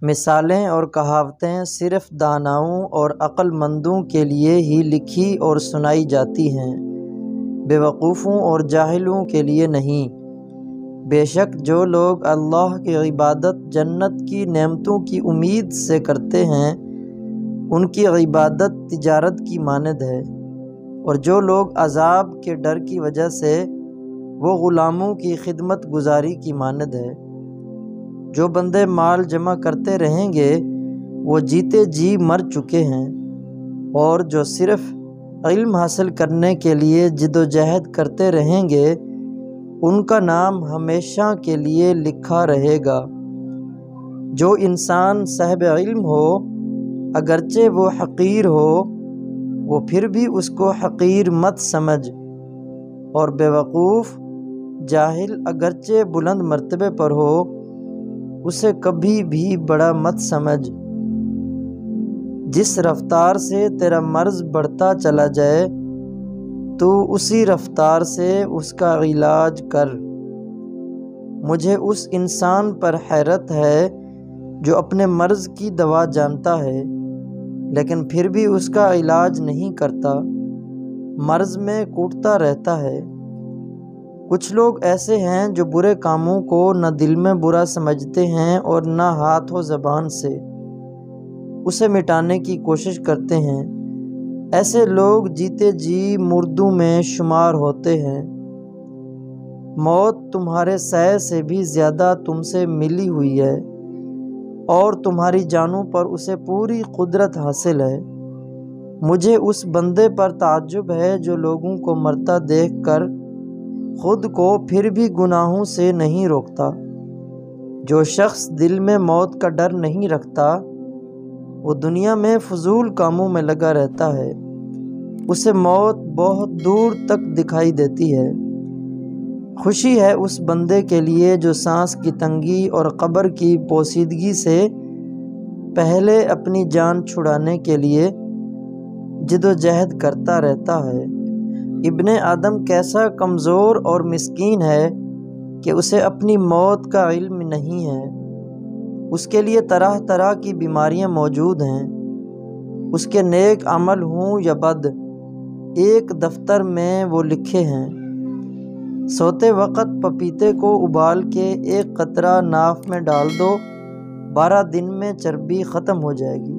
مثالیں اور کہاوتیں صرف داناؤں اور عقل مندوں کے لیے ہی لکھی اور سنائی جاتی ہیں، بے وقوفوں اور جاہلوں کے لیے نہیں۔ بے شک جو لوگ اللہ کی عبادت جنت کی نعمتوں کی امید سے کرتے ہیں، ان کی عبادت تجارت کی مانند ہے، اور جو لوگ عذاب کے ڈر کی وجہ سے وہ غلاموں کی خدمت گزاری کی مانند ہے۔ جو بندے مال جمع کرتے رہیں گے وہ جیتے جی مر چکے ہیں، اور جو صرف علم حاصل کرنے کے لیے جد و جہد کرتے رہیں گے ان کا نام ہمیشہ کے لیے لکھا رہے گا۔ جو انسان صاحب علم ہو اگرچہ وہ حقیر ہو، وہ پھر بھی اس کو حقیر مت سمجھ، اور بے وقوف جاہل اگرچہ بلند مرتبے پر ہو اسے کبھی بھی بڑا مت سمجھ۔ جس رفتار سے تیرا مرض بڑھتا چلا جائے تو اسی رفتار سے اس کا علاج کر۔ مجھے اس انسان پر حیرت ہے جو اپنے مرض کی دوا جانتا ہے لیکن پھر بھی اس کا علاج نہیں کرتا، مرض میں کوٹتا رہتا ہے۔ کچھ لوگ ایسے ہیں جو برے کاموں کو نہ دل میں برا سمجھتے ہیں اور نہ ہاتھ و زبان سے اسے مٹانے کی کوشش کرتے ہیں۔ ایسے لوگ جیتے جی مردوں میں شمار ہوتے ہیں۔ موت تمہارے سعی سے بھی زیادہ تم سے ملی ہوئی ہے، اور تمہاری جانوں پر اسے پوری قدرت حاصل ہے۔ مجھے اس بندے پر تعجب ہے جو لوگوں کو مرتا دیکھ کر خود کو پھر بھی گناہوں سے نہیں روکتا۔ جو شخص دل میں موت کا ڈر نہیں رکھتا وہ دنیا میں فضول کاموں میں لگا رہتا ہے، اسے موت بہت دور تک دکھائی دیتی ہے۔ خوشی ہے اس بندے کے لیے جو سانس کی تنگی اور قبر کی پوسیدگی سے پہلے اپنی جان چھڑانے کے لیے جد و جہد کرتا رہتا ہے۔ ابن آدم کیسا کمزور اور مسکین ہے کہ اسے اپنی موت کا علم نہیں ہے۔ اس کے لیے طرح طرح کی بیماریاں موجود ہیں، اس کے نیک عمل ہوں یا بد ایک دفتر میں وہ لکھے ہیں۔ سوتے وقت پپیتے کو ابال کے ایک قطرہ ناف میں ڈال دو، 12 دن میں چربی ختم ہو جائے گی۔